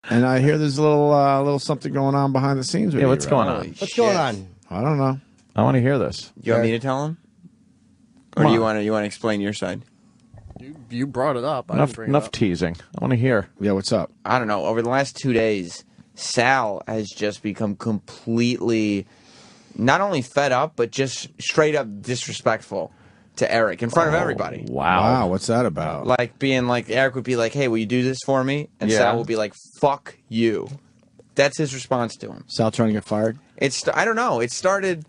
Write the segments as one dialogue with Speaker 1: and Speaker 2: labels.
Speaker 1: And I hear there's a little something going on behind the scenes with you.
Speaker 2: What's going on?
Speaker 3: What's going on?
Speaker 1: I don't know.
Speaker 2: I want to hear this.
Speaker 4: You want me to tell him? Or do you want to explain your side?
Speaker 3: You brought it up.
Speaker 2: Enough teasing. I want to hear.
Speaker 1: Yeah, what's up?
Speaker 4: I don't know. Over the last 2 days, Sal has just become completely not only fed up, but just straight up disrespectful to Eric in front of everybody.
Speaker 1: Wow, what's that about?
Speaker 4: Like being like, Eric would be like, hey, will you do this for me? And Sal will be like, fuck you. That's his response to him.
Speaker 1: Sal trying to get fired?
Speaker 4: I don't know. It started,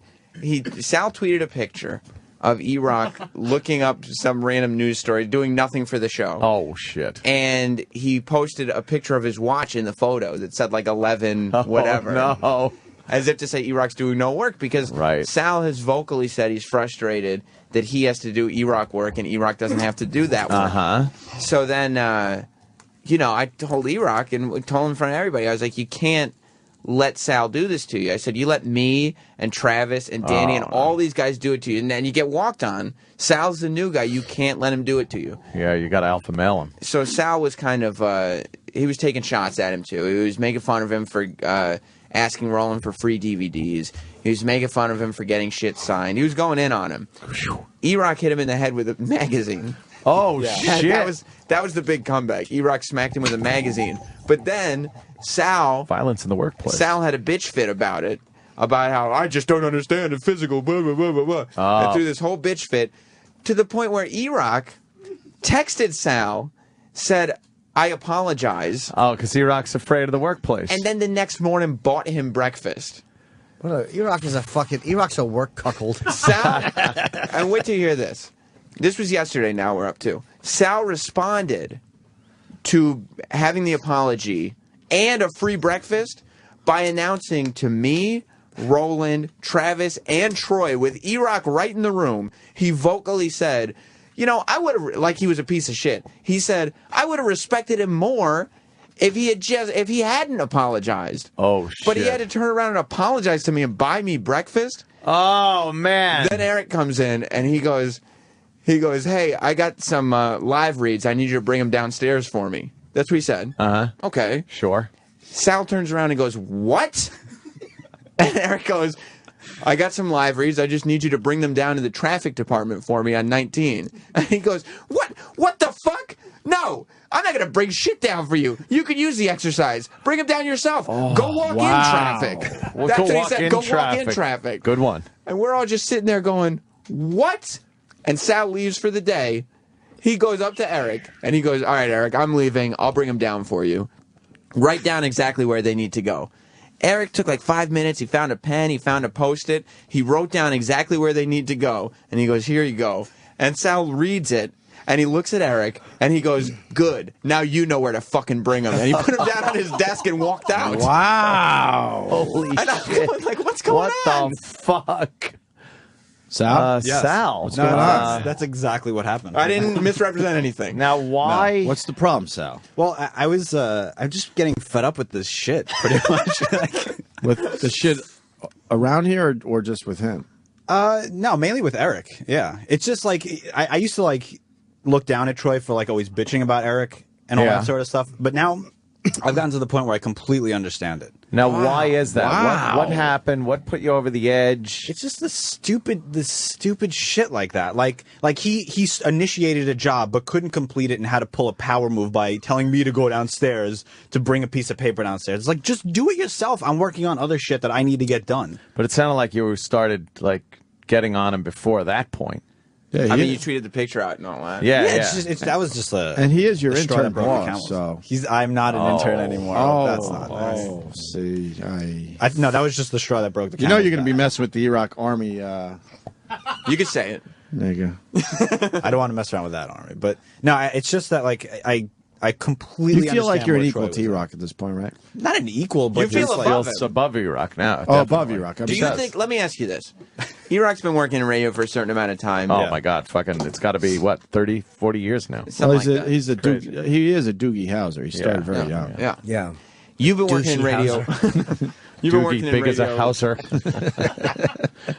Speaker 4: Sal tweeted a picture of Erock looking up some random news story, doing nothing for the show.
Speaker 2: Oh, shit.
Speaker 4: And he posted a picture of his watch in the photo that said like 11 whatever.
Speaker 2: No.
Speaker 4: As if to say Erock's doing no work, because Sal has vocally said he's frustrated that he has to do Erock work and Erock doesn't have to do that work. So then, I told Erock and told him in front of everybody, I was like, you can't let Sal do this to you. I said, you let me and Travis and Danny and all these guys do it to you, and then you get walked on. Sal's the new guy. You can't let him do it to you.
Speaker 2: Yeah, you got to alpha male him.
Speaker 4: So Sal was kind of, he was taking shots at him, too. He was making fun of him for asking Roland for free DVDs. He was making fun of him for getting shit signed. He was going in on him. Erock hit him in the head with a magazine.
Speaker 2: Oh, shit.
Speaker 4: That was the big comeback. Erock smacked him with a magazine. But then Sal...
Speaker 2: Violence in the workplace.
Speaker 4: Sal had a bitch fit about it. About how, I just don't understand the physical, blah, blah, blah, blah, blah. And threw this whole bitch fit to the point where Erock texted Sal, said, I apologize.
Speaker 2: Oh, because Erock's afraid of the workplace.
Speaker 4: And then the next morning bought him breakfast.
Speaker 3: Erock's a work cuckold.
Speaker 4: Sal, and wait till you hear this. This was yesterday, now we're up to. Sal responded to having the apology and a free breakfast by announcing to me, Roland, Travis, and Troy, with Erock right in the room, he vocally said, I would have, like he was a piece of shit. He said, I would have respected him more if he hadn't apologized.
Speaker 2: Oh, shit.
Speaker 4: But he had to turn around and apologize to me and buy me breakfast.
Speaker 2: Oh, man.
Speaker 4: Then Eric comes in and he goes, hey, I got some live reads. I need you to bring them downstairs for me. That's what he said. Okay.
Speaker 2: Sure.
Speaker 4: Sal turns around and goes, what? And Eric goes, I got some live reads. I just need you to bring them down to the traffic department for me on 19. And he goes, what? What the fuck? No, I'm not going to bring shit down for you. You could use the exercise. Bring them down yourself. Go walk in traffic. That's what he said. Go walk in traffic.
Speaker 2: Good one.
Speaker 4: And we're all just sitting there going, what? And Sal leaves for the day. He goes up to Eric, and he goes, all right, Eric, I'm leaving. I'll bring them down for you. Write down exactly where they need to go. Eric took like 5 minutes. He found a pen. He found a Post-it. He wrote down exactly where they need to go. And he goes, here you go. And Sal reads it. And he looks at Eric, and he goes, good. Now you know where to fucking bring him. And he put him down on his desk and walked out.
Speaker 1: Wow.
Speaker 2: Holy
Speaker 4: and I'm
Speaker 2: shit.
Speaker 4: going like, what's going on?
Speaker 2: What the fuck?
Speaker 1: Sal?
Speaker 5: Yes.
Speaker 2: Sal.
Speaker 1: What's going on?
Speaker 5: That's exactly what happened.
Speaker 4: I didn't misrepresent anything.
Speaker 2: Now, why?
Speaker 1: What's the problem, Sal?
Speaker 5: Well, I'm just getting fed up with this shit, pretty much.
Speaker 1: With the shit around here or just with him?
Speaker 5: No, mainly with Eric. Yeah. It's just like, I used to like look down at Troy for like always bitching about Eric and all that sort of stuff. But now I've gotten to the point where I completely understand it.
Speaker 2: Now, why is that?
Speaker 1: Wow.
Speaker 2: What happened? What put you over the edge?
Speaker 5: It's just this stupid shit like that. Like he initiated a job but couldn't complete it and had to pull a power move by telling me to go downstairs to bring a piece of paper downstairs. It's like, just do it yourself. I'm working on other shit that I need to get done.
Speaker 2: But it sounded like you started like getting on him before that point.
Speaker 1: Yeah,
Speaker 4: I mean, you tweeted the picture out and all that.
Speaker 2: Yeah.
Speaker 5: That was just a...
Speaker 1: And he is your
Speaker 5: a straw
Speaker 1: intern
Speaker 5: that broke the
Speaker 1: boss,
Speaker 5: camel.
Speaker 1: so...
Speaker 5: I'm not an intern anymore. That's not nice.
Speaker 1: Oh, see,
Speaker 5: No, that was just the straw that broke the
Speaker 1: You
Speaker 5: camel.
Speaker 1: know you're going to be messing with the Erock army.
Speaker 4: You could say it.
Speaker 1: There you go.
Speaker 5: I don't want to mess around with that army. But no, it's just that like I completely
Speaker 1: You feel like you're an
Speaker 5: understand
Speaker 1: equal
Speaker 5: what
Speaker 1: to
Speaker 5: Troy was
Speaker 1: Erock at this point, right?
Speaker 5: not an equal, but
Speaker 4: You feel
Speaker 5: just
Speaker 4: above
Speaker 5: like,
Speaker 4: it.
Speaker 2: Feels above Erock now.
Speaker 1: Oh, above
Speaker 2: definitely.
Speaker 1: Erock.
Speaker 4: Do you think, let me ask you this. Erock's been working in radio for a certain amount of time.
Speaker 2: Oh, my God. Fucking, it's got to be, what, 30, 40 years now?
Speaker 4: Something like that.
Speaker 1: He is a Doogie Howser. He started very young.
Speaker 4: Yeah.
Speaker 3: Yeah.
Speaker 4: You've been working in
Speaker 3: Douchey
Speaker 4: radio. You've been working
Speaker 2: Doogie
Speaker 4: in
Speaker 2: big
Speaker 4: radio.
Speaker 2: as a houser.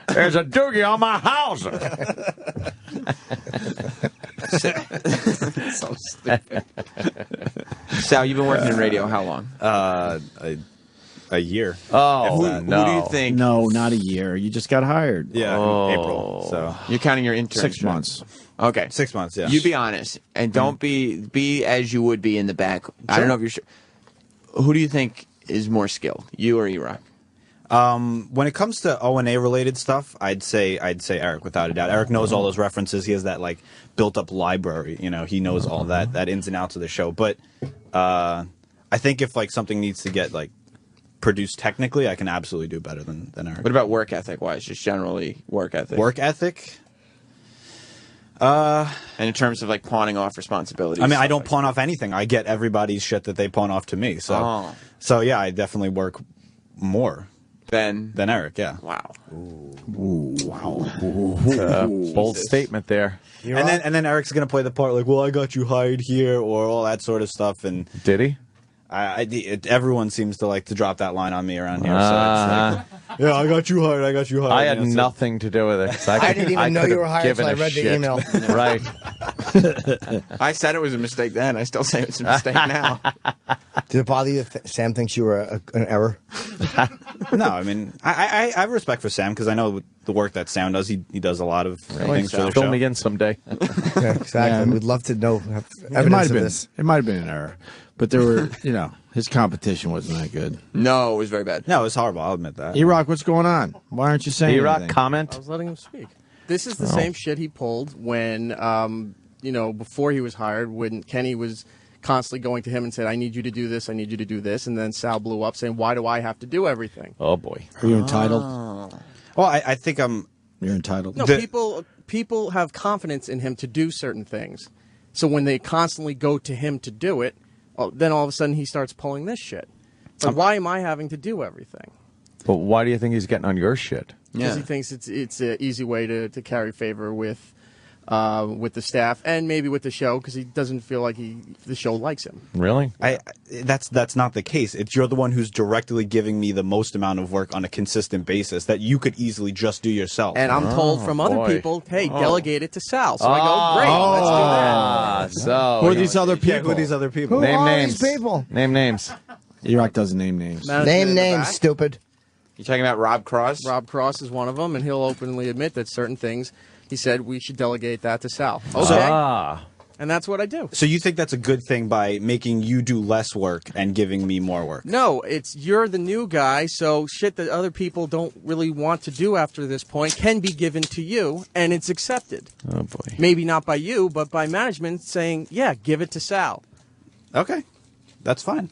Speaker 2: There's a Doogie on my houser.
Speaker 4: So stupid. Sal, you've been working in radio how long?
Speaker 5: A year.
Speaker 2: Oh,
Speaker 4: Who do you think?
Speaker 1: No, not a year. You just got hired.
Speaker 5: Yeah, in April. So
Speaker 4: You're counting your internship.
Speaker 1: 6 months.
Speaker 4: Okay.
Speaker 5: 6 months. Yeah.
Speaker 4: You be honest and don't be as you would be in the back. I don't know if you're sure. Who do you think is more skilled, you or Erock?
Speaker 5: When it comes to O&A related stuff, I'd say Eric without a doubt. Eric knows all those references. He has that like built up library. You know, he knows all that ins and outs of the show. But I think if like something needs to get like produced technically, I can absolutely do better than Eric.
Speaker 4: What about work ethic wise? Just generally work ethic.
Speaker 5: Work ethic?
Speaker 4: And in terms of like pawning off responsibilities.
Speaker 5: I mean, I don't pawn off anything. I get everybody's shit that they pawn off to me. So, yeah, I definitely work more
Speaker 4: than
Speaker 5: Eric. Yeah.
Speaker 4: Wow.
Speaker 2: bold statement there.
Speaker 5: And then Eric's gonna play the part like, well, I got you hired here, or all that sort of stuff. And
Speaker 2: Did he?
Speaker 5: everyone seems to like to drop that line on me around here. So it's like, yeah, I got you hired. I got you hired.
Speaker 2: I had
Speaker 5: You know, so-
Speaker 2: nothing to do with it. 'Cause
Speaker 3: I didn't even know you were
Speaker 2: could've
Speaker 3: hired
Speaker 2: given
Speaker 3: until I
Speaker 2: a
Speaker 3: read the
Speaker 2: shit.
Speaker 3: email.
Speaker 2: Right.
Speaker 4: I said it was a mistake then. I still say it's a mistake now.
Speaker 3: Did it bother you that Sam thinks you were an error?
Speaker 5: No, I mean, I have respect for Sam because I know the work that Sam does. He does a lot of things for the
Speaker 2: Fill
Speaker 5: show.
Speaker 2: me in someday.
Speaker 3: Yeah, exactly.
Speaker 1: Yeah.
Speaker 3: We'd love to know have
Speaker 1: It might
Speaker 3: evidence
Speaker 1: have
Speaker 3: of
Speaker 1: been.
Speaker 3: this.
Speaker 1: It might have been an error, but there were, his competition wasn't that good.
Speaker 4: No, it was very bad.
Speaker 5: No, it's horrible. I'll admit that.
Speaker 1: Erock, what's going on? Why aren't you saying
Speaker 2: Erock,
Speaker 1: anything?
Speaker 2: comment.
Speaker 6: I was letting him speak. This is the same shit he pulled when, before he was hired, when Kenny was constantly going to him and said, I need you to do this, I need you to do this. And then Sal blew up saying, why do I have to do everything?
Speaker 2: Oh boy.
Speaker 1: Are you entitled?
Speaker 5: Well, I think I'm.
Speaker 1: You're entitled.
Speaker 6: No, people have confidence in him to do certain things. So when they constantly go to him to do it, then all of a sudden he starts pulling this shit. Like, why am I having to do everything?
Speaker 2: But why do you think he's getting on your shit?
Speaker 6: Because he thinks it's an easy way to carry favor with the staff and maybe with the show because he doesn't feel like the show likes him.
Speaker 2: Really?
Speaker 5: That's not the case. It's you're the one who's directly giving me the most amount of work on a consistent basis that you could easily just do yourself.
Speaker 6: And I'm told from other
Speaker 2: boy.
Speaker 6: people, hey, delegate it to Sal. So I go, great, let's do that.
Speaker 2: So
Speaker 1: Who are these other people?
Speaker 5: yeah, who are these other people?
Speaker 3: Who
Speaker 2: Name
Speaker 3: are
Speaker 2: names.
Speaker 3: these people?
Speaker 2: Name names.
Speaker 1: Erock doesn't name names.
Speaker 6: Management
Speaker 3: Name
Speaker 6: in the
Speaker 3: names,
Speaker 6: back.
Speaker 3: stupid.
Speaker 4: You talking about Rob Cross?
Speaker 6: Rob Cross is one of them, and he'll openly admit that certain things, he said, we should delegate that to Sal. Okay. And that's what I do.
Speaker 5: So you think that's a good thing by making you do less work and giving me more work?
Speaker 6: No, it's you're the new guy, so shit that other people don't really want to do after this point can be given to you, and it's accepted.
Speaker 2: Oh boy.
Speaker 6: Maybe not by you, but by management saying, yeah, give it to Sal.
Speaker 5: Okay, that's fine.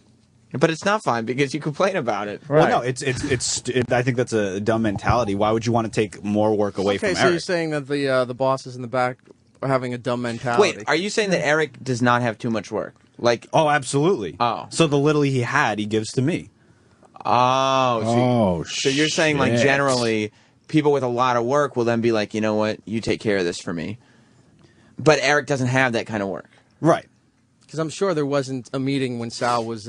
Speaker 4: But it's not fine because you complain about it.
Speaker 5: Well, no, it's I think that's a dumb mentality. Why would you want to take more work away
Speaker 6: Okay,
Speaker 5: from
Speaker 6: so
Speaker 5: Eric?
Speaker 6: you're saying that the bosses in the back are having a dumb mentality.
Speaker 4: Wait, are you saying that Eric does not have too much work? Like,
Speaker 5: Oh, absolutely.
Speaker 4: Oh.
Speaker 5: So the little he had, he gives to me.
Speaker 4: so you're saying like
Speaker 1: shit.
Speaker 4: generally people with a lot of work will then be like, you know what, you take care of this for me. But Eric doesn't have that kind of work.
Speaker 5: Right.
Speaker 6: Because I'm sure there wasn't a meeting when Sal was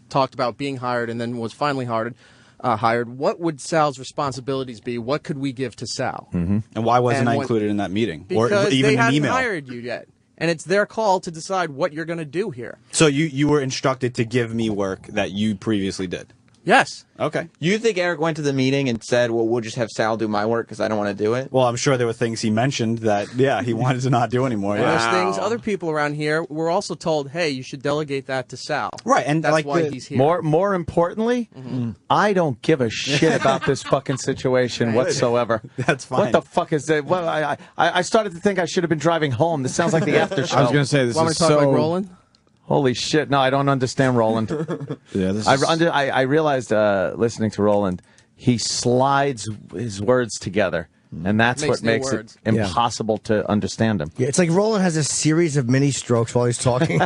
Speaker 6: talked about being hired and then was finally hired. What would Sal's responsibilities be? What could we give to Sal?
Speaker 5: And why wasn't
Speaker 6: And
Speaker 5: I
Speaker 6: what-
Speaker 5: included in that meeting?
Speaker 6: Because
Speaker 5: or even
Speaker 6: they
Speaker 5: an
Speaker 6: hadn't
Speaker 5: email?
Speaker 6: hired you yet. And it's their call to decide what you're going to do here.
Speaker 5: So you were instructed to give me work that you previously did.
Speaker 6: Yes.
Speaker 5: Okay.
Speaker 4: You think Eric went to the meeting and said, well, we'll just have Sal do my work because I don't want to do it?
Speaker 5: Well, I'm sure there were things he mentioned that, yeah, he wanted to not do anymore.
Speaker 6: And
Speaker 5: Yeah.
Speaker 6: those things, other people around here were also told, hey, you should delegate that to Sal.
Speaker 5: Right, and
Speaker 6: that's
Speaker 5: like
Speaker 6: why
Speaker 5: the-
Speaker 6: he's here.
Speaker 2: More importantly, I don't give a shit about this fucking situation whatsoever.
Speaker 5: That's fine.
Speaker 2: What the fuck is that? Well, I started to think I should have been driving home. This sounds like the after show.
Speaker 1: I was going to say this
Speaker 6: Want me
Speaker 1: is
Speaker 6: to talk
Speaker 1: so.
Speaker 6: like Roland?
Speaker 2: Holy shit! No, I don't understand Roland.
Speaker 1: Yeah, this is,
Speaker 2: I realized listening to Roland, he slides his words together, and that's
Speaker 6: Makes
Speaker 2: what
Speaker 6: new
Speaker 2: makes
Speaker 6: words.
Speaker 2: it impossible to understand him.
Speaker 3: Yeah, it's like Roland has a series of mini strokes while he's talking.